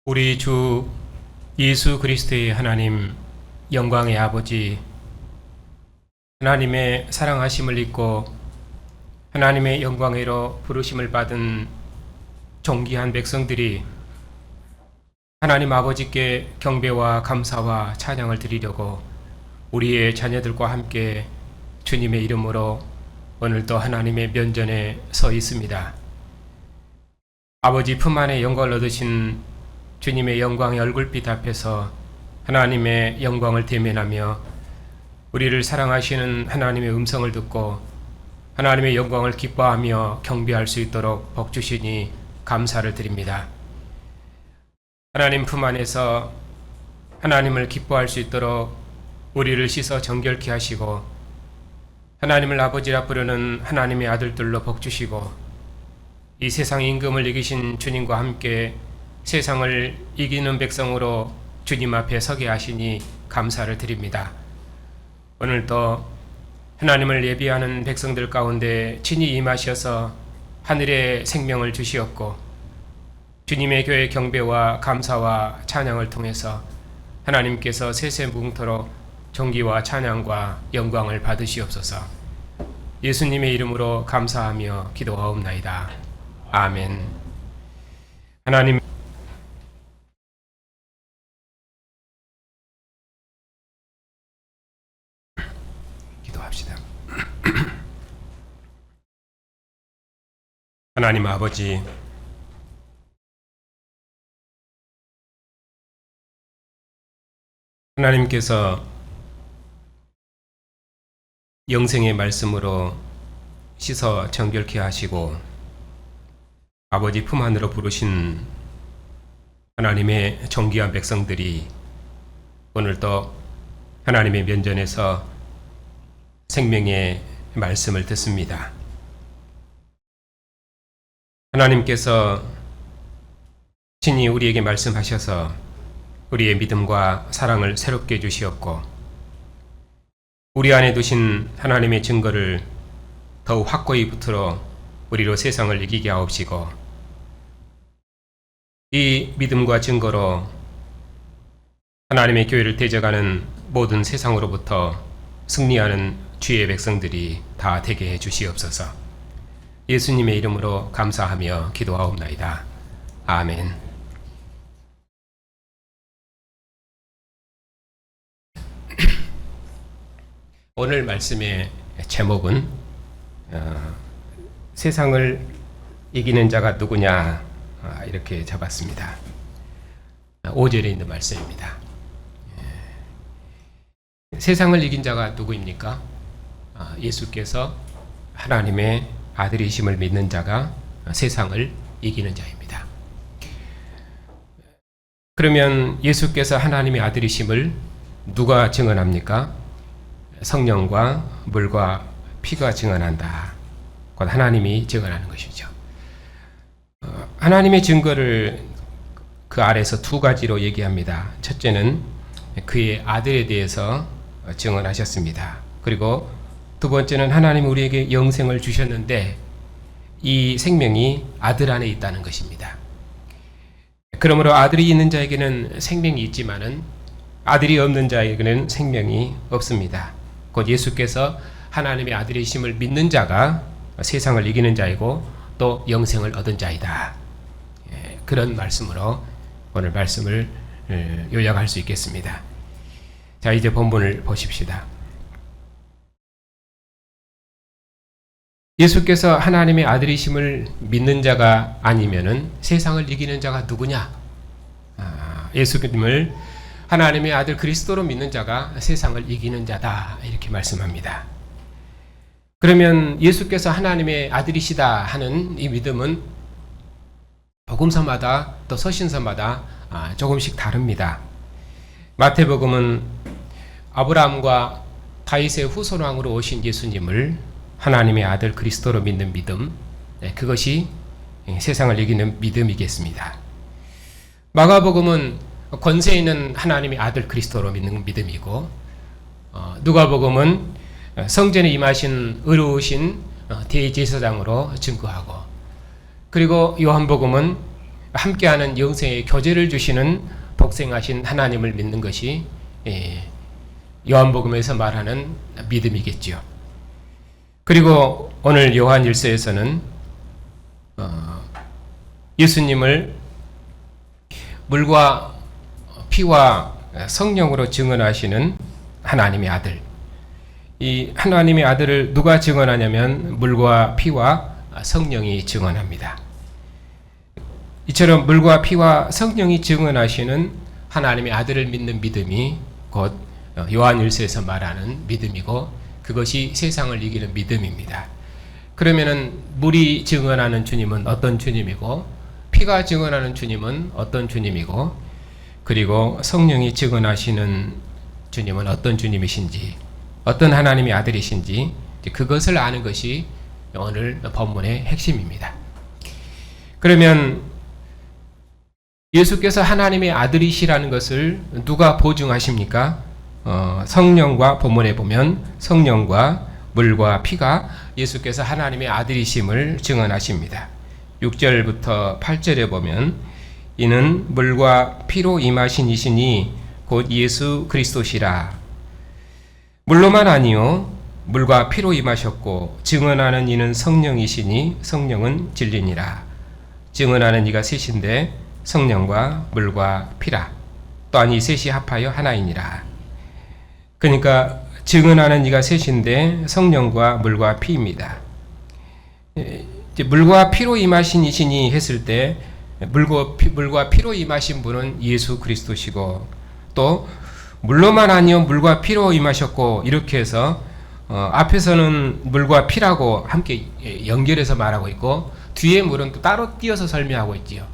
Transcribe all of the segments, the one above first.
우리 주 예수 그리스도의 하나님, 영광의 아버지, 하나님의 사랑하심을 입고 하나님의 영광으로 부르심을 받은 존귀한 백성들이 하나님 아버지께 경배와 감사와 찬양을 드리려고 우리의 자녀들과 함께 주님의 이름으로 오늘도 하나님의 면전에 서 있습니다. 아버지 품 안에 영광을 얻으신 주님의 영광의 얼굴빛 앞에서 하나님의 영광을 대면하며 우리를 사랑하시는 하나님의 음성을 듣고 하나님의 영광을 기뻐하며 경배할 수 있도록 복 주시니 감사를 드립니다. 하나님 품 안에서 하나님을 기뻐할 수 있도록 우리를 씻어 정결케 하시고 하나님을 아버지라 부르는 하나님의 아들들로 복 주시고 이 세상 임금을 이기신 주님과 함께 세상을 이기는 백성으로 주님 앞에 서게 하시니 감사를 드립니다. 오늘도 하나님을 예비하는 백성들 가운데 친히 임하셔서 하늘의 생명을 주시었고 주님의 교회 경배와 감사와 찬양을 통해서 하나님께서 세세무궁토록 존귀와 찬양과 영광을 받으시옵소서. 예수님의 이름으로 감사하며 기도하옵나이다. 아멘. 하나님, 기도합시다. 하나님 아버지, 하나님께서 영생의 말씀으로 씻어 정결케 하시고 아버지 품 안으로 부르신 하나님의 존귀한 백성들이 오늘도 하나님의 면전에서 생명의 말씀을 듣습니다. 하나님께서 친히 우리에게 말씀하셔서 우리의 믿음과 사랑을 새롭게 해주시었고 우리 안에 두신 하나님의 증거를 더욱 확고히 붙들어 우리로 세상을 이기게 하옵시고 이 믿음과 증거로 하나님의 교회를 대적하는 모든 세상으로부터 승리하는 주의 백성들이 다 되게 해 주시옵소서. 예수님의 이름으로 감사하며 기도하옵나이다. 아멘. 오늘 말씀의 제목은 세상을 이기는 자가 누구냐 이렇게 잡았습니다. 5절에 있는 말씀입니다. 세상을 이긴 자가 누구입니까? 예수께서 하나님의 아들이심을 믿는 자가 세상을 이기는 자입니다. 그러면 예수께서 하나님의 아들이심을 누가 증언합니까? 성령과 물과 피가 증언한다. 곧 하나님이 증언하는 것이죠. 하나님의 증거를 그 아래서 두 가지로 얘기합니다. 첫째는 그의 아들에 대해서 증언하셨습니다. 그리고 두 번째는 하나님 우리에게 영생을 주셨는데 이 생명이 아들 안에 있다는 것입니다. 그러므로 아들이 있는 자에게는 생명이 있지만은 아들이 없는 자에게는 생명이 없습니다. 곧 예수께서 하나님의 아들이심을 믿는 자가 세상을 이기는 자이고 또 영생을 얻은 자이다. 그런 말씀으로 오늘 말씀을 요약할 수 있겠습니다. 자, 이제 본문을 보십시다. 예수께서 하나님의 아들이심을 믿는 자가 아니면은 세상을 이기는 자가 누구냐? 예수님을 하나님의 아들 그리스도로 믿는 자가 세상을 이기는 자다. 이렇게 말씀합니다. 그러면 예수께서 하나님의 아들이시다 하는 이 믿음은 복음서마다 또 서신서마다 조금씩 다릅니다. 마태복음은 아브라함과 다윗의 후손왕으로 오신 예수님을 하나님의 아들 그리스도로 믿는 믿음, 그것이 세상을 이기는 믿음이겠습니다. 마가복음은 권세 있는 하나님의 아들 그리스도로 믿는 믿음이고 누가복음은 성전에 임하신 의로우신 대제사장으로 증거하고 그리고 요한복음은 함께하는 영생의 교제를 주시는 독생하신 하나님을 믿는 것이 요한복음에서 말하는 믿음이겠지요. 그리고 오늘 요한 1서에서는 예수님을 물과 피와 성령으로 증언하시는 하나님의 아들, 이 하나님의 아들을 누가 증언하냐면 물과 피와 성령이 증언합니다. 이처럼 물과 피와 성령이 증언하시는 하나님의 아들을 믿는 믿음이 곧 요한 1서에서 말하는 믿음이고, 그것이 세상을 이기는 믿음입니다. 그러면은 물이 증언하는 주님은 어떤 주님이고, 피가 증언하는 주님은 어떤 주님이고, 그리고 성령이 증언하시는 주님은 어떤 주님이신지, 어떤 하나님의 아들이신지, 그것을 아는 것이 오늘 본문의 핵심입니다. 그러면 예수께서 하나님의 아들이시라는 것을 누가 보증하십니까? 성령과, 본문에 보면 성령과 물과 피가 예수께서 하나님의 아들이심을 증언하십니다. 6절부터 8절에 보면 이는 물과 피로 임하신 이시니 곧 예수 그리스도시라. 물로만 아니요 물과 피로 임하셨고 증언하는 이는 성령이시니 성령은 진리니라. 증언하는 이가 셋인데 성령과 물과 피라. 또한 이 셋이 합하여 하나이니라. 그러니까 증언하는 이가 셋인데 성령과 물과 피입니다. 물과 피로 임하신 이시니 했을 때 물과 피로 임하신 분은 예수 그리스도시고, 또 물로만 아니요 물과 피로 임하셨고, 이렇게 해서 앞에서는 물과 피라고 함께 연결해서 말하고 있고, 뒤에 물은 또 따로 띄어서 설명하고 있지요.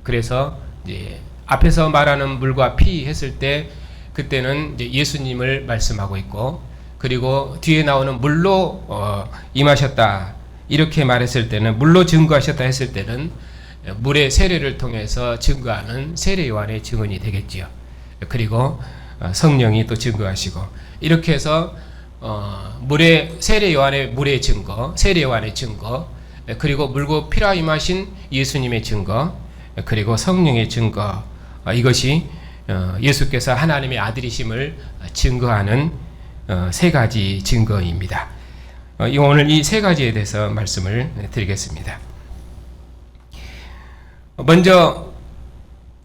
그래서 이제 앞에서 말하는 물과 피 했을 때 그때는 이제 예수님을 말씀하고 있고, 그리고 뒤에 나오는 물로 임하셨다 이렇게 말했을 때는, 물로 증거하셨다 했을 때는 물의 세례를 통해서 증거하는 세례 요한의 증언이 되겠지요. 그리고 성령이 또 증거하시고, 이렇게 해서 물의 세례 요한의 물의 증거, 세례 요한의 증거, 그리고 물고 피라 임하신 예수님의 증거, 그리고 성령의 증거, 이것이 예수께서 하나님의 아들이심을 증거하는 세 가지 증거입니다. 오늘 이 세 가지에 대해서 말씀을 드리겠습니다. 먼저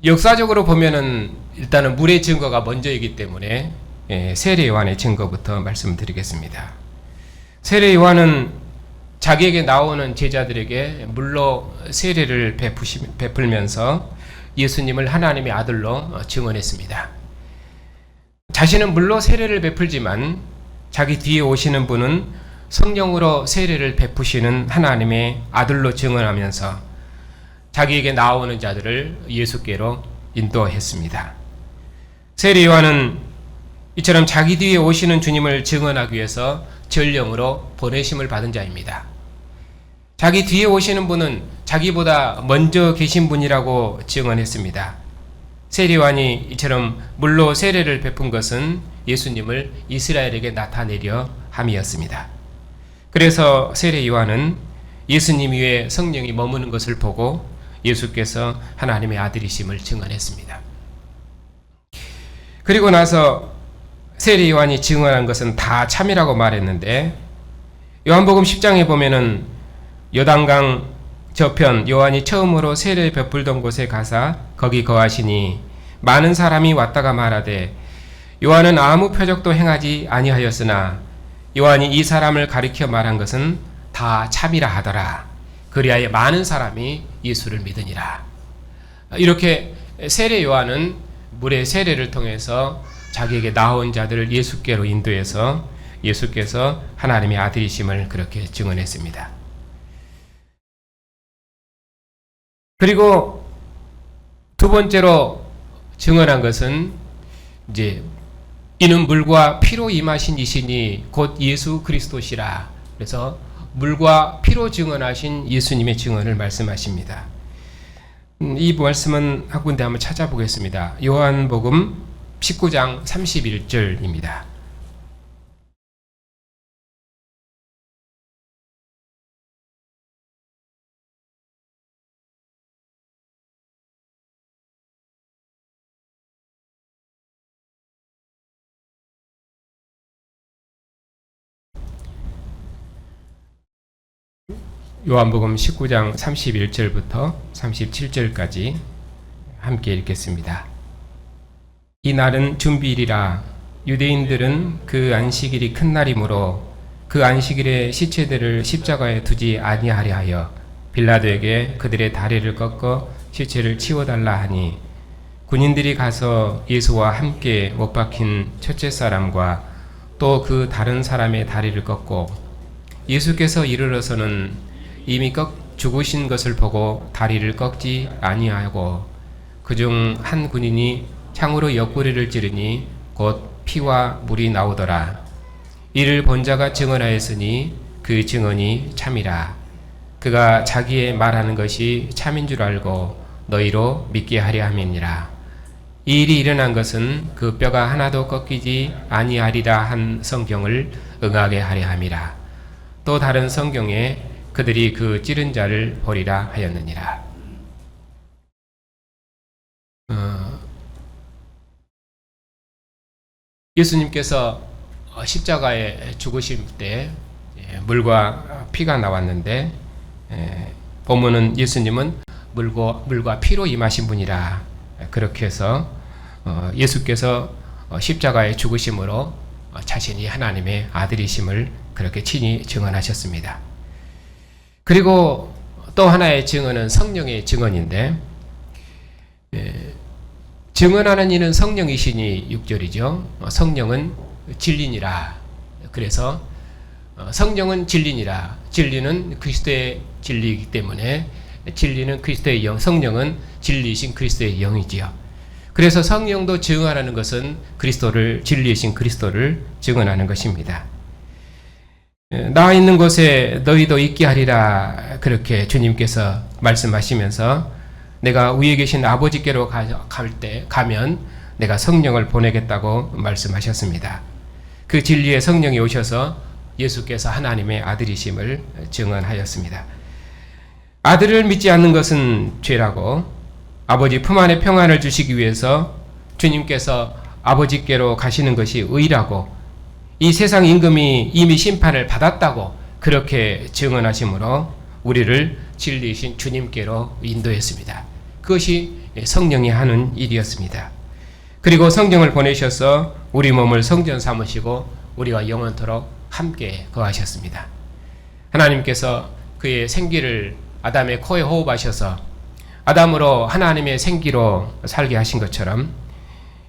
역사적으로 보면은 일단은 물의 증거가 먼저이기 때문에 세례 요한의 증거부터 말씀드리겠습니다. 세례 요한은 자기에게 나오는 제자들에게 물로 세례를 베풀면서 예수님을 하나님의 아들로 증언했습니다. 자신은 물로 세례를 베풀지만 자기 뒤에 오시는 분은 성령으로 세례를 베푸시는 하나님의 아들로 증언하면서 자기에게 나오는 자들을 예수께로 인도했습니다. 세례 요한은 이처럼 자기 뒤에 오시는 주님을 증언하기 위해서 전령으로 보내심을 받은 자입니다. 자기 뒤에 오시는 분은 자기보다 먼저 계신 분이라고 증언했습니다. 세례 요한이 이처럼 물로 세례를 베푼 것은 예수님을 이스라엘에게 나타내려 함이었습니다. 그래서 세례 요한은 예수님 위에 성령이 머무는 것을 보고 예수께서 하나님의 아들이심을 증언했습니다. 그리고 나서 세례 요한이 증언한 것은 다 참이라고 말했는데, 요한복음 10장에 보면은 요단강 저편 요한이 처음으로 세례 베풀던 곳에 가사 거기 거하시니 많은 사람이 왔다가 말하되 요한은 아무 표적도 행하지 아니하였으나 요한이 이 사람을 가리켜 말한 것은 다 참이라 하더라. 그리하여 많은 사람이 예수를 믿으니라. 이렇게 세례 요한은 물의 세례를 통해서 자기에게 나온 자들을 예수께로 인도해서 예수께서 하나님의 아들이심을 그렇게 증언했습니다. 그리고 두 번째로 증언한 것은 이제 이는 물과 피로 임하신 이시니 곧 예수 그리스도시라. 그래서 물과 피로 증언하신 예수님의 증언을 말씀하십니다. 이 말씀은 한 군데 한번 찾아보겠습니다. 요한복음 19장 31절입니다. 요한복음 19장 31절부터 37절까지 함께 읽겠습니다. 이 날은 준비일이라. 유대인들은 그 안식일이 큰 날이므로 그 안식일에 시체들을 십자가에 두지 아니하려 하여 빌라도에게 그들의 다리를 꺾어 시체를 치워달라 하니, 군인들이 가서 예수와 함께 못 박힌 첫째 사람과 또 그 다른 사람의 다리를 꺾고, 예수께서 이르러서는 이미 죽으신 것을 보고 다리를 꺾지 아니하고, 그중 한 군인이 창으로 옆구리를 찌르니 곧 피와 물이 나오더라. 이를 본 자가 증언하였으니 그 증언이 참이라. 그가 자기의 말하는 것이 참인 줄 알고 너희로 믿게 하려 함이니라. 이 일이 일어난 것은 그 뼈가 하나도 꺾이지 아니하리라 한 성경을 응하게 하려 함이라. 또 다른 성경에 그들이 그 찌른 자를 보리라 하였느니라. 예수님께서 십자가에 죽으실 때 물과 피가 나왔는데, 본문은 예수님은 물과 피로 임하신 분이라, 그렇게 해서 예수께서 십자가에 죽으심으로 자신이 하나님의 아들이심을 그렇게 친히 증언하셨습니다. 그리고 또 하나의 증언은 성령의 증언인데, 증언하는 이는 성령이시니 6절이죠. 성령은 진리니라. 그래서 성령은 진리니라. 진리는 그리스도의 진리이기 때문에 진리는 그리스도의 영, 성령은 진리이신 그리스도의 영이지요. 그래서 성령도 증언하는 것은 그리스도를, 진리이신 그리스도를 증언하는 것입니다. 나 있는 곳에 너희도 있게 하리라. 그렇게 주님께서 말씀하시면서 내가 위에 계신 아버지께로 가면 내가 성령을 보내겠다고 말씀하셨습니다. 그 진리의 성령이 오셔서 예수께서 하나님의 아들이심을 증언하였습니다. 아들을 믿지 않는 것은 죄라고, 아버지 품 안에 평안을 주시기 위해서 주님께서 아버지께로 가시는 것이 의라고, 이 세상 임금이 이미 심판을 받았다고 그렇게 증언하시므로 우리를 진리이신 주님께로 인도했습니다. 그것이 성령이 하는 일이었습니다. 그리고 성령을 보내셔서 우리 몸을 성전 삼으시고 우리와 영원토록 함께 거하셨습니다. 하나님께서 그의 생기를 아담의 코에 호흡하셔서 아담으로 하나님의 생기로 살게 하신 것처럼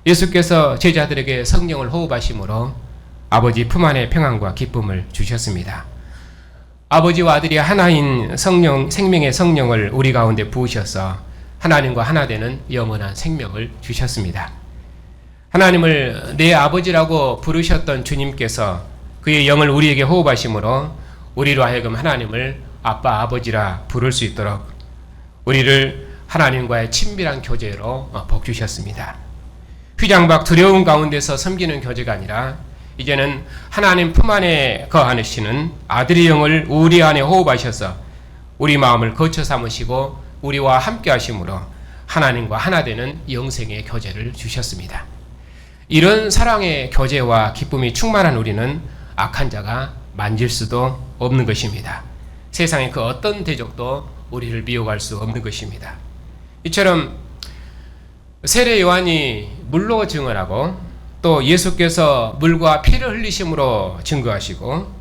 예수께서 제자들에게 성령을 호흡하심으로 아버지 품 안에 평안과 기쁨을 주셨습니다. 아버지와 아들이 하나인 성령, 생명의 성령을 우리 가운데 부으셔서 하나님과 하나 되는 영원한 생명을 주셨습니다. 하나님을 내 아버지라고 부르셨던 주님께서 그의 영을 우리에게 호흡하심으로 우리로 하여금 하나님을 아빠, 아버지라 부를 수 있도록 우리를 하나님과의 친밀한 교제로 복주셨습니다. 휘장박 두려움 가운데서 섬기는 교제가 아니라 이제는 하나님 품 안에 거하시는 아들의 영을 우리 안에 호흡하셔서 우리 마음을 거처 삼으시고 우리와 함께 하심으로 하나님과 하나 되는 영생의 교제를 주셨습니다. 이런 사랑의 교제와 기쁨이 충만한 우리는 악한 자가 만질 수도 없는 것입니다. 세상의 그 어떤 대적도 우리를 미혹할 수 없는 것입니다. 이처럼 세례 요한이 물로 증언하고 또 예수께서 물과 피를 흘리심으로 증거하시고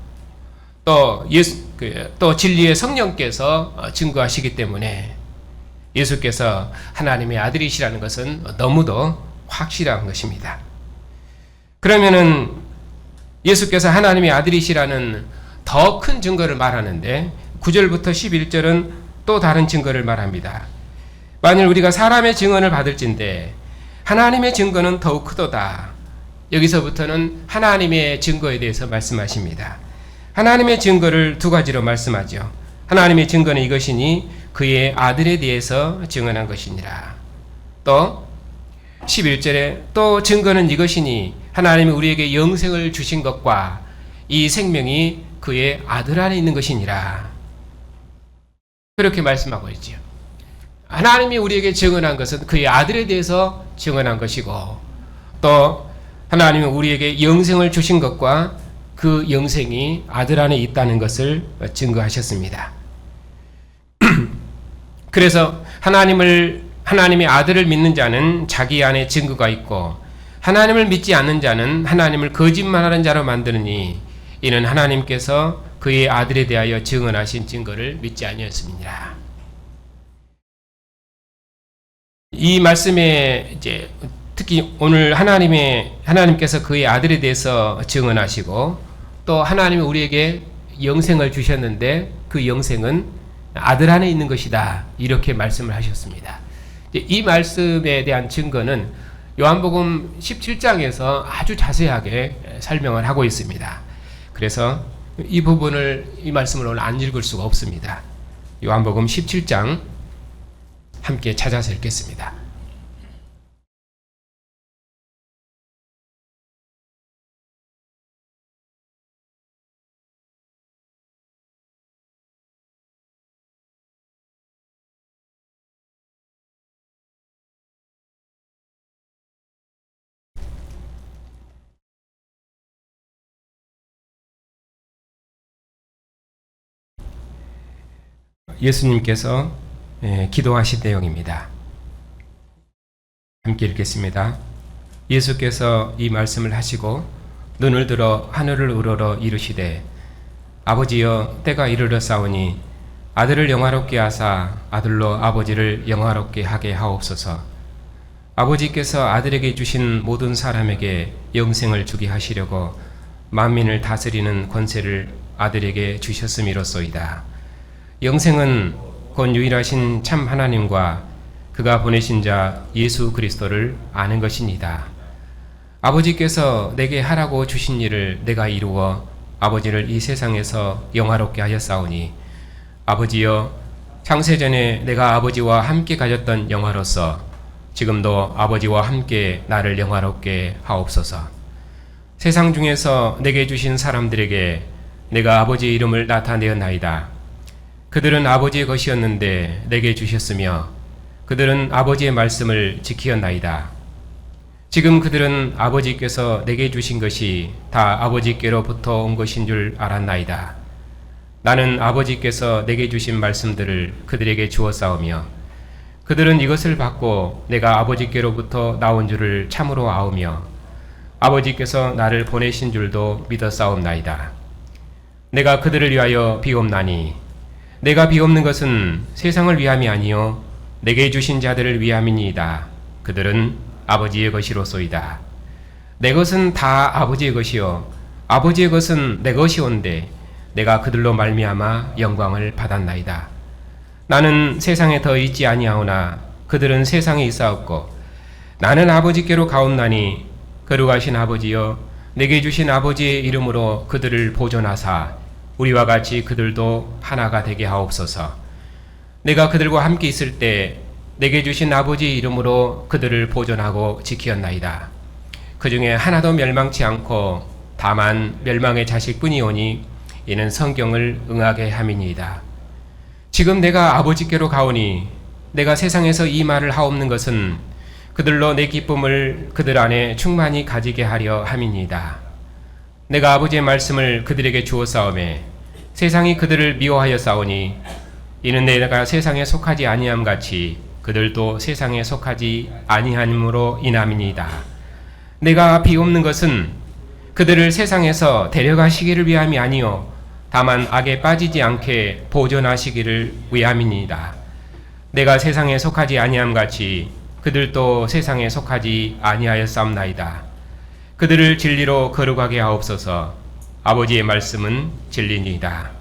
또 진리의 성령께서 증거하시기 때문에 예수께서 하나님의 아들이시라는 것은 너무도 확실한 것입니다. 그러면은 예수께서 하나님의 아들이시라는 더 큰 증거를 말하는데 9절부터 11절은 또 다른 증거를 말합니다. 만일 우리가 사람의 증언을 받을진대 하나님의 증거는 더욱 크도다. 여기서부터는 하나님의 증거에 대해서 말씀하십니다. 하나님의 증거를 두 가지로 말씀하죠. 하나님의 증거는 이것이니 그의 아들에 대해서 증언한 것이니라. 또 11절에 또 증거는 이것이니 하나님이 우리에게 영생을 주신 것과 이 생명이 그의 아들 안에 있는 것이니라. 그렇게 말씀하고 있지요. 하나님이 우리에게 증언한 것은 그의 아들에 대해서 증언한 것이고 또 하나님이 우리에게 영생을 주신 것과 그 영생이 아들 안에 있다는 것을 증거하셨습니다. 그래서 하나님의 아들을 믿는 자는 자기 안에 증거가 있고 하나님을 믿지 않는 자는 하나님을 거짓말하는 자로 만드느니 이는 하나님께서 그의 아들에 대하여 증언하신 증거를 믿지 아니하였습니다. 이 말씀에 이제 특히 오늘 하나님께서 그의 아들에 대해서 증언하시고 또 하나님이 우리에게 영생을 주셨는데 그 영생은 아들 안에 있는 것이다. 이렇게 말씀을 하셨습니다. 이 말씀에 대한 증거는 요한복음 17장에서 아주 자세하게 설명을 하고 있습니다. 그래서 이 말씀을 오늘 안 읽을 수가 없습니다. 요한복음 17장 함께 찾아서 읽겠습니다. 예수님께서 기도하신 내용입니다. 함께 읽겠습니다. 예수께서 이 말씀을 하시고 눈을 들어 하늘을 우러러 이르시되 아버지여 때가 이르렀사오니 아들을 영화롭게 하사 아들로 아버지를 영화롭게 하게 하옵소서. 아버지께서 아들에게 주신 모든 사람에게 영생을 주게 하시려고 만민을 다스리는 권세를 아들에게 주셨음이로소이다. 영생은 곧 유일하신 참 하나님과 그가 보내신 자 예수 그리스도를 아는 것입니다. 아버지께서 내게 하라고 주신 일을 내가 이루어 아버지를 이 세상에서 영화롭게 하였사오니 아버지여 창세전에 내가 아버지와 함께 가졌던 영화로서 지금도 아버지와 함께 나를 영화롭게 하옵소서. 세상 중에서 내게 주신 사람들에게 내가 아버지의 이름을 나타내었나이다. 그들은 아버지의 것이었는데 내게 주셨으며 그들은 아버지의 말씀을 지키었나이다. 지금 그들은 아버지께서 내게 주신 것이 다 아버지께로부터 온 것인 줄 알았나이다. 나는 아버지께서 내게 주신 말씀들을 그들에게 주었사오며 그들은 이것을 받고 내가 아버지께로부터 나온 줄을 참으로 아오며 아버지께서 나를 보내신 줄도 믿었사옵나이다. 내가 그들을 위하여 비옵나니 내가 비옵는 것은 세상을 위함이 아니요 내게 주신 자들을 위함이니이다. 그들은 아버지의 것이로소이다. 내 것은 다 아버지의 것이요 아버지의 것은 내 것이온데 내가 그들로 말미암아 영광을 받았나이다. 나는 세상에 더 있지 아니하오나 그들은 세상에 있사옵고 나는 아버지께로 가옵나니 거룩하신 아버지여 내게 주신 아버지의 이름으로 그들을 보존하사 우리와 같이 그들도 하나가 되게 하옵소서. 내가 그들과 함께 있을 때 내게 주신 아버지의 이름으로 그들을 보존하고 지키었나이다. 그 중에 하나도 멸망치 않고 다만 멸망의 자식뿐이오니 이는 성경을 응하게 함이니이다. 지금 내가 아버지께로 가오니 내가 세상에서 이 말을 하옵는 것은 그들로 내 기쁨을 그들 안에 충만히 가지게 하려 함이니이다. 내가 아버지의 말씀을 그들에게 주었사오매 세상이 그들을 미워하였사오니 이는 내가 세상에 속하지 아니함 같이 그들도 세상에 속하지 아니함으로 인함이니이다. 내가 비옵는 것은 그들을 세상에서 데려가시기를 위함이 아니요 다만 악에 빠지지 않게 보존하시기를 위함이니이다. 내가 세상에 속하지 아니함 같이 그들도 세상에 속하지 아니하였사옵나이다. 그들을 진리로 거룩하게 하옵소서. 아버지의 말씀은 진리니이다.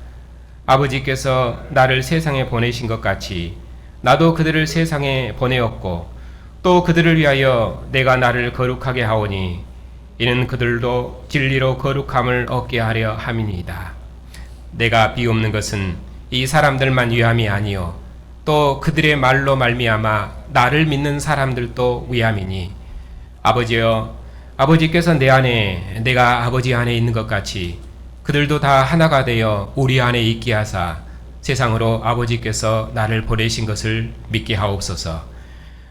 아버지께서 나를 세상에 보내신 것 같이 나도 그들을 세상에 보내었고 또 그들을 위하여 내가 나를 거룩하게 하오니 이는 그들도 진리로 거룩함을 얻게 하려 함이니이다. 내가 비옵는 것은 이 사람들만 위함이 아니요 또 그들의 말로 말미암아 나를 믿는 사람들도 위함이니 아버지여 아버지께서 내 안에 내가 아버지 안에 있는 것 같이 그들도 다 하나가 되어 우리 안에 있게 하사 세상으로 아버지께서 나를 보내신 것을 믿게 하옵소서.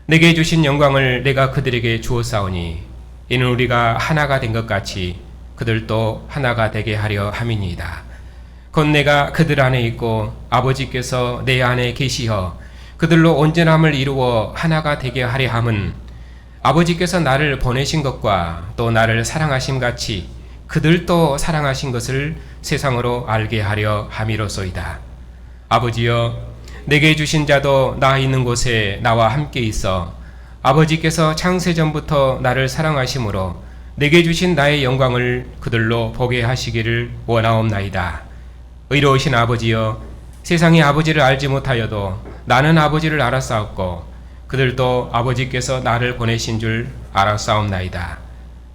내게 주신 영광을 내가 그들에게 주었사오니 이는 우리가 하나가 된 것 같이 그들도 하나가 되게 하려 함이니이다. 곧 내가 그들 안에 있고 아버지께서 내 안에 계시어 그들로 온전함을 이루어 하나가 되게 하려 함은 아버지께서 나를 보내신 것과 또 나를 사랑하심 같이 그들도 사랑하신 것을 세상으로 알게 하려 함이로소이다. 아버지여, 내게 주신 자도 나 있는 곳에 나와 함께 있어 아버지께서 창세전부터 나를 사랑하심으로 내게 주신 나의 영광을 그들로 보게 하시기를 원하옵나이다. 의로우신 아버지여, 세상이 아버지를 알지 못하여도 나는 아버지를 알았사옵고 그들도 아버지께서 나를 보내신 줄 알았사옵나이다.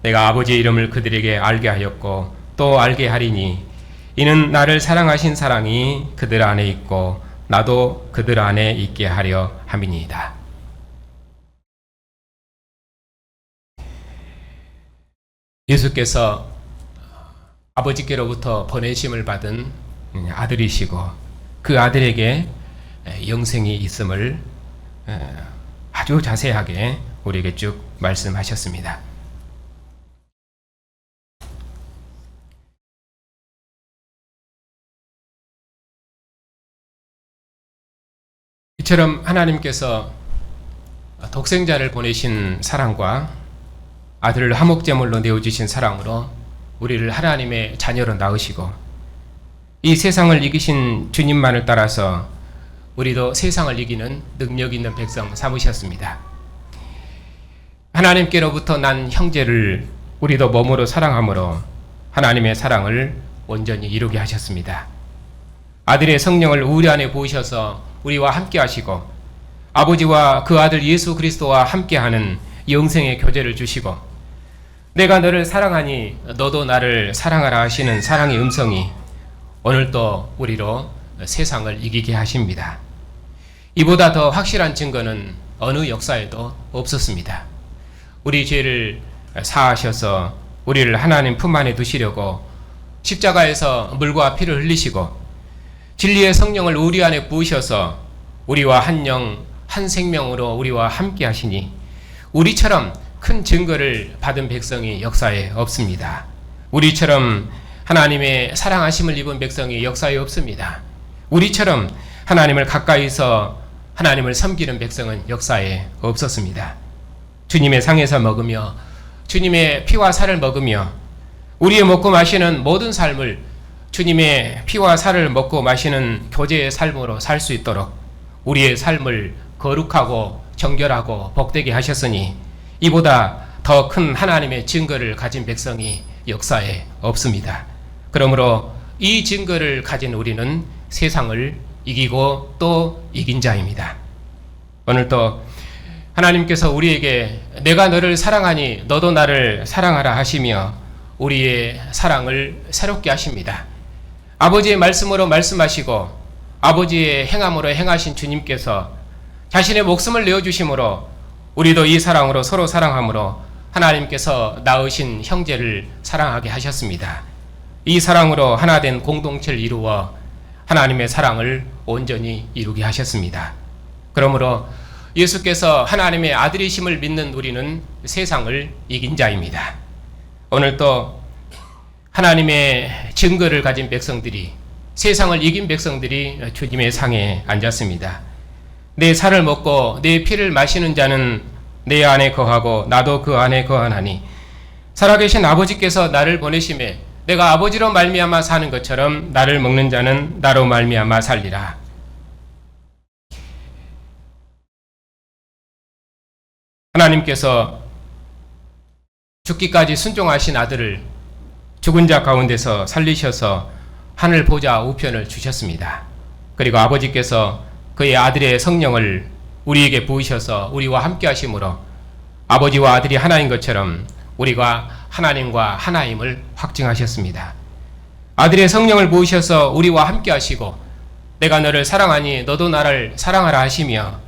내가 아버지의 이름을 그들에게 알게 하였고 또 알게 하리니 이는 나를 사랑하신 사랑이 그들 안에 있고 나도 그들 안에 있게 하려 함이니이다. 예수께서 아버지께로부터 보내심을 받은 아들이시고 그 아들에게 영생이 있음을 아주 자세하게 우리에게 쭉 말씀하셨습니다. 이처럼 하나님께서 독생자를 보내신 사랑과 아들을 화목제물로 내어주신 사랑으로 우리를 하나님의 자녀로 낳으시고 이 세상을 이기신 주님만을 따라서 우리도 세상을 이기는 능력 있는 백성 삼으셨습니다. 하나님께로부터 난 형제를 우리도 몸으로 사랑함으로 하나님의 사랑을 온전히 이루게 하셨습니다. 아들의 성령을 우리 안에 부으셔서 우리와 함께 하시고 아버지와 그 아들 예수 그리스도와 함께하는 영생의 교제를 주시고 내가 너를 사랑하니 너도 나를 사랑하라 하시는 사랑의 음성이 오늘도 우리로 세상을 이기게 하십니다. 이보다 더 확실한 증거는 어느 역사에도 없었습니다. 우리 죄를 사하셔서 우리를 하나님 품 안에 두시려고 십자가에서 물과 피를 흘리시고 진리의 성령을 우리 안에 부으셔서 우리와 한 영, 한 생명으로 우리와 함께 하시니 우리처럼 큰 증거를 받은 백성이 역사에 없습니다. 우리처럼 하나님의 사랑하심을 입은 백성이 역사에 없습니다. 우리처럼 하나님을 가까이서 하나님을 섬기는 백성은 역사에 없었습니다. 주님의 상에서 먹으며 주님의 피와 살을 먹으며 우리의 먹고 마시는 모든 삶을 주님의 피와 살을 먹고 마시는 교제의 삶으로 살 수 있도록 우리의 삶을 거룩하고 정결하고 복되게 하셨으니 이보다 더 큰 하나님의 증거를 가진 백성이 역사에 없습니다. 그러므로 이 증거를 가진 우리는 세상을 이기고 또 이긴 자입니다. 오늘도 하나님께서 우리에게 내가 너를 사랑하니 너도 나를 사랑하라 하시며 우리의 사랑을 새롭게 하십니다. 아버지의 말씀으로 말씀하시고 아버지의 행함으로 행하신 주님께서 자신의 목숨을 내어주심으로 우리도 이 사랑으로 서로 사랑함으로 하나님께서 낳으신 형제를 사랑하게 하셨습니다. 이 사랑으로 하나된 공동체를 이루어 하나님의 사랑을 온전히 이루게 하셨습니다. 그러므로 예수께서 하나님의 아들이심을 믿는 우리는 세상을 이긴 자입니다. 오늘 또 하나님의 증거를 가진 백성들이 세상을 이긴 백성들이 주님의 상에 앉았습니다. 내 살을 먹고 내 피를 마시는 자는 내 안에 거하고 나도 그 안에 거하나니 살아계신 아버지께서 나를 보내심에 내가 아버지로 말미암아 사는 것처럼 나를 먹는 자는 나로 말미암아 살리라. 하나님께서 죽기까지 순종하신 아들을 죽은 자 가운데서 살리셔서 하늘 보좌 우편을 주셨습니다. 그리고 아버지께서 그의 아들의 성령을 우리에게 부으셔서 우리와 함께 하심으로 아버지와 아들이 하나인 것처럼 우리가 하나님과 하나임을 확증하셨습니다. 아들의 성령을 부으셔서 우리와 함께 하시고 내가 너를 사랑하니 너도 나를 사랑하라 하시며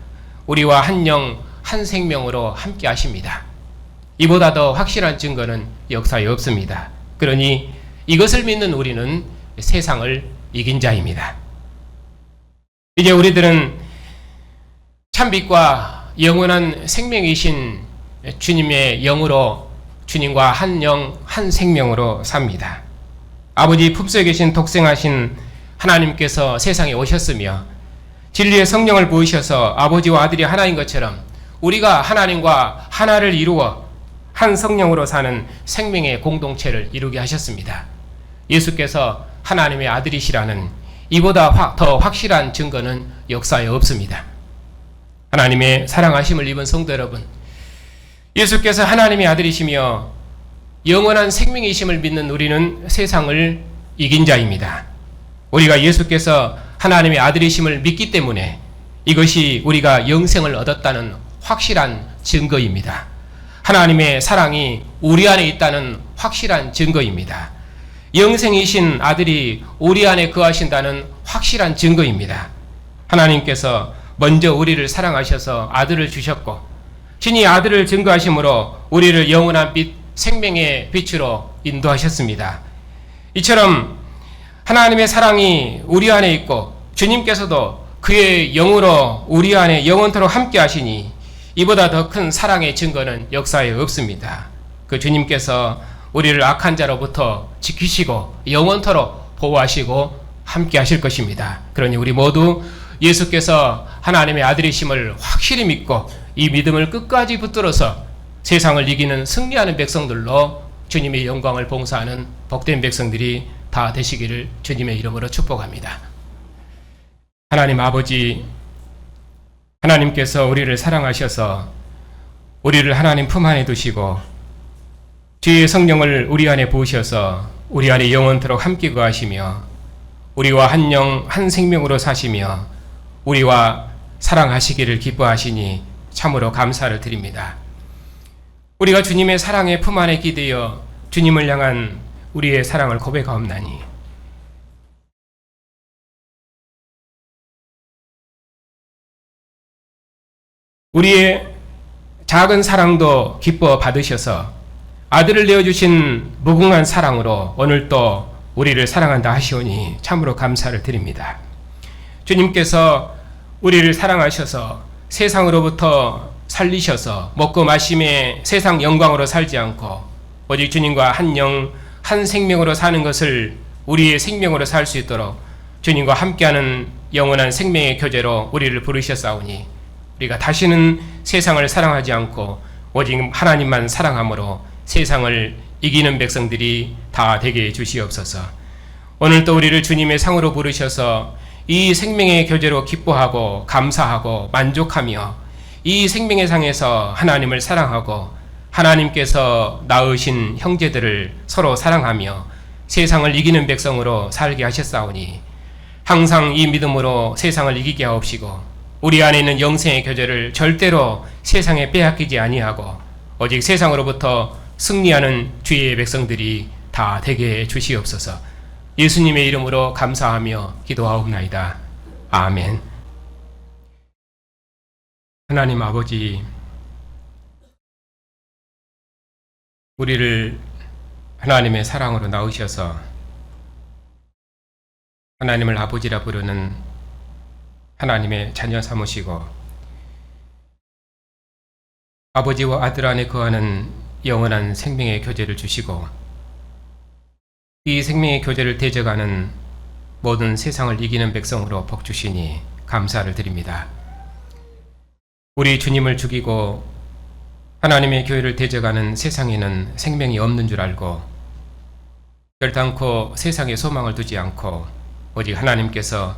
우리와 한 영, 한 생명으로 함께 하십니다. 이보다 더 확실한 증거는 역사에 없습니다. 그러니 이것을 믿는 우리는 세상을 이긴 자입니다. 이제 우리들은 참빛과 영원한 생명이신 주님의 영으로 주님과 한 영, 한 생명으로 삽니다. 아버지 품속에 계신 독생하신 하나님께서 세상에 오셨으며 진리의 성령을 부으셔서 아버지와 아들이 하나인 것처럼 우리가 하나님과 하나를 이루어 한 성령으로 사는 생명의 공동체를 이루게 하셨습니다. 예수께서 하나님의 아들이시라는 이보다 더 확실한 증거는 역사에 없습니다. 하나님의 사랑하심을 입은 성도 여러분, 예수께서 하나님의 아들이시며 영원한 생명이심을 믿는 우리는 세상을 이긴 자입니다. 우리가 예수께서 하나님의 아들이심을 믿기 때문에 이것이 우리가 영생을 얻었다는 확실한 증거입니다. 하나님의 사랑이 우리 안에 있다는 확실한 증거입니다. 영생이신 아들이 우리 안에 거하신다는 확실한 증거입니다. 하나님께서 먼저 우리를 사랑하셔서 아들을 주셨고 신이 아들을 증거하심으로 우리를 영원한 빛, 생명의 빛으로 인도하셨습니다. 이처럼 하나님의 사랑이 우리 안에 있고 주님께서도 그의 영으로 우리 안에 영원토록 함께 하시니 이보다 더 큰 사랑의 증거는 역사에 없습니다. 그 주님께서 우리를 악한 자로부터 지키시고 영원토록 보호하시고 함께 하실 것입니다. 그러니 우리 모두 예수께서 하나님의 아들이심을 확실히 믿고 이 믿음을 끝까지 붙들어서 세상을 이기는 승리하는 백성들로 주님의 영광을 봉사하는 복된 백성들이 다 되시기를 주님의 이름으로 축복합니다. 하나님 아버지, 하나님께서 우리를 사랑하셔서 우리를 하나님 품 안에 두시고 주의 성령을 우리 안에 부으셔서 우리 안에 영원토록 함께 거하시며 우리와 한 영, 한 생명으로 사시며 우리와 사랑하시기를 기뻐하시니 참으로 감사를 드립니다. 우리가 주님의 사랑의 품 안에 기대어 주님을 향한 우리의 사랑을 고백하옵나니 우리의 작은 사랑도 기뻐 받으셔서 아들을 내어주신 무궁한 사랑으로 오늘 또 우리를 사랑한다 하시오니 참으로 감사를 드립니다. 주님께서 우리를 사랑하셔서 세상으로부터 살리셔서 먹고 마심에 세상 영광으로 살지 않고 오직 주님과 한 영, 한 생명으로 사는 것을 우리의 생명으로 살 수 있도록 주님과 함께하는 영원한 생명의 교제로 우리를 부르셨사오니 우리가 다시는 세상을 사랑하지 않고 오직 하나님만 사랑함으로 세상을 이기는 백성들이 다 되게 해주시옵소서. 오늘 또 우리를 주님의 상으로 부르셔서 이 생명의 교제로 기뻐하고 감사하고 만족하며 이 생명의 상에서 하나님을 사랑하고 하나님께서 낳으신 형제들을 서로 사랑하며 세상을 이기는 백성으로 살게 하셨사오니 항상 이 믿음으로 세상을 이기게 하옵시고 우리 안에 있는 영생의 교제를 절대로 세상에 빼앗기지 아니하고 오직 세상으로부터 승리하는 주의 백성들이 다 되게 해 주시옵소서. 예수님의 이름으로 감사하며 기도하옵나이다. 아멘. 하나님 아버지, 우리를 하나님의 사랑으로 낳으셔서 하나님을 아버지라 부르는 하나님의 자녀 삼으시고 아버지와 아들 안에 거하는 영원한 생명의 교제를 주시고 이 생명의 교제를 대적하는 모든 세상을 이기는 백성으로 복 주시니 감사를 드립니다. 우리 주님을 죽이고 하나님의 교회를 대적하는 세상에는 생명이 없는 줄 알고 결단코 세상에 소망을 두지 않고 오직 하나님께서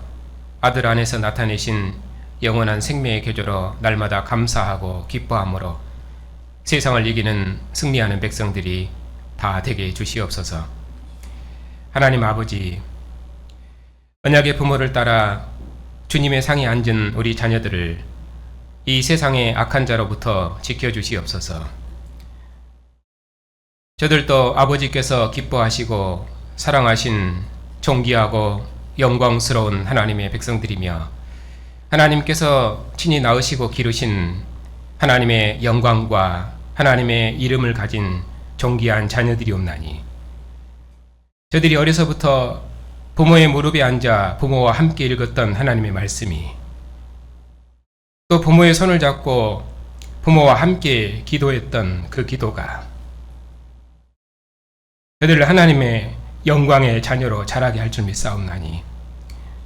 아들 안에서 나타내신 영원한 생명의 교제로 날마다 감사하고 기뻐함으로 세상을 이기는 승리하는 백성들이 다 되게 해 주시옵소서. 하나님 아버지, 언약의 부모를 따라 주님의 상에 앉은 우리 자녀들을 이 세상의 악한 자로부터 지켜주시옵소서. 저들도 아버지께서 기뻐하시고 사랑하신 존귀하고 영광스러운 하나님의 백성들이며 하나님께서 친히 낳으시고 기르신 하나님의 영광과 하나님의 이름을 가진 존귀한 자녀들이옵나니 저들이 어려서부터 부모의 무릎에 앉아 부모와 함께 읽었던 하나님의 말씀이 또 부모의 손을 잡고 부모와 함께 기도했던 그 기도가 저들을 하나님의 영광의 자녀로 자라게 할 줄 믿사옵나니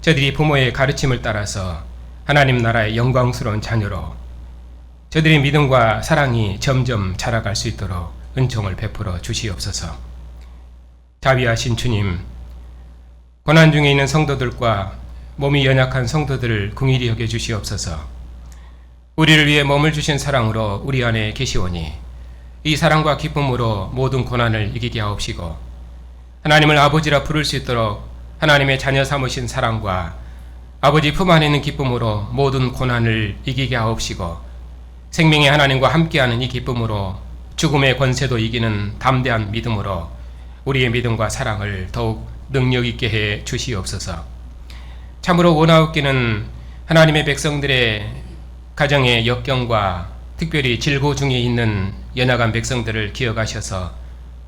저들이 부모의 가르침을 따라서 하나님 나라의 영광스러운 자녀로 저들의 믿음과 사랑이 점점 자라갈 수 있도록 은총을 베풀어 주시옵소서. 자비하신 주님, 고난 중에 있는 성도들과 몸이 연약한 성도들을 긍휼히 여겨 주시옵소서. 우리를 위해 몸을 주신 사랑으로 우리 안에 계시오니 이 사랑과 기쁨으로 모든 고난을 이기게 하옵시고, 하나님을 아버지라 부를 수 있도록 하나님의 자녀 삼으신 사랑과 아버지 품 안에 있는 기쁨으로 모든 고난을 이기게 하옵시고, 생명의 하나님과 함께하는 이 기쁨으로 죽음의 권세도 이기는 담대한 믿음으로 우리의 믿음과 사랑을 더욱 능력 있게 해 주시옵소서. 참으로 원하옵기는 하나님의 백성들의 가정의 역경과 특별히 질고 중에 있는 연약한 백성들을 기억하셔서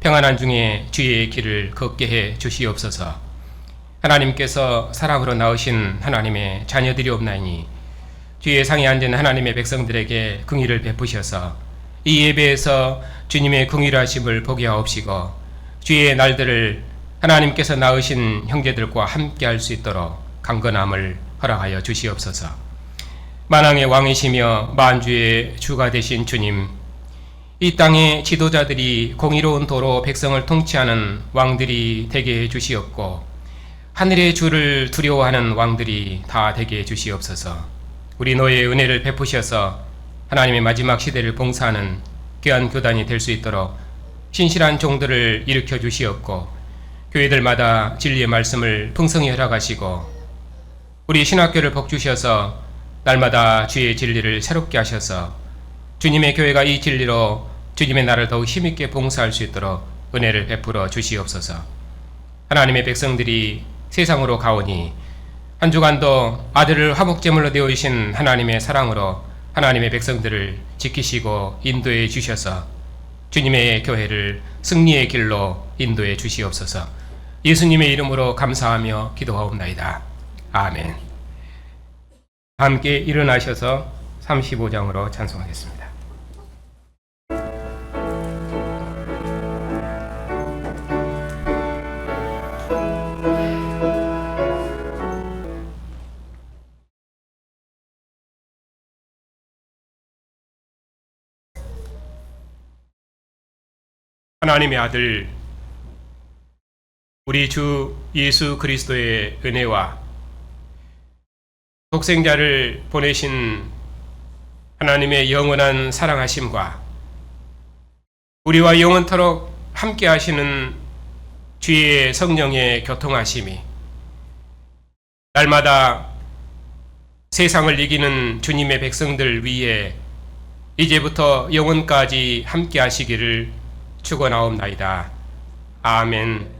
평안한 중에 주의 길을 걷게 해 주시옵소서. 하나님께서 사랑으로 낳으신 하나님의 자녀들이옵나이니 주의 상에 앉은 하나님의 백성들에게 긍휼을 베푸셔서 이 예배에서 주님의 긍휼하심을 보게 하옵시고, 주의 날들을 하나님께서 낳으신 형제들과 함께 할 수 있도록 강건함을 허락하여 주시옵소서. 만왕의 왕이시며 만주의 주가 되신 주님, 이 땅의 지도자들이 공의로운 도로 백성을 통치하는 왕들이 되게 해 주시옵고, 하늘의 주를 두려워하는 왕들이 다 되게 해 주시옵소서. 우리 노예의 은혜를 베푸셔서 하나님의 마지막 시대를 봉사하는 귀한 교단이 될 수 있도록 신실한 종들을 일으켜 주시옵고, 교회들마다 진리의 말씀을 풍성히 허락하시고, 우리 신학교를 복주셔서 날마다 주의 진리를 새롭게 하셔서 주님의 교회가 이 진리로 주님의 나라를 더욱 힘있게 봉사할 수 있도록 은혜를 베풀어 주시옵소서. 하나님의 백성들이 세상으로 가오니 한 주간도 아들을 화목제물로 되어주신 하나님의 사랑으로 하나님의 백성들을 지키시고 인도해 주셔서 주님의 교회를 승리의 길로 인도해 주시옵소서. 예수님의 이름으로 감사하며 기도하옵나이다. 아멘. 함께 일어나셔서 35장으로 찬송하겠습니다. 하나님의 아들 우리 주 예수 그리스도의 은혜와 독생자를 보내신 하나님의 영원한 사랑하심과 우리와 영원토록 함께 하시는 주의 성령의 교통하심이 날마다 세상을 이기는 주님의 백성들 위에 이제부터 영원까지 함께 하시기를 축원하옵나이다. 아멘.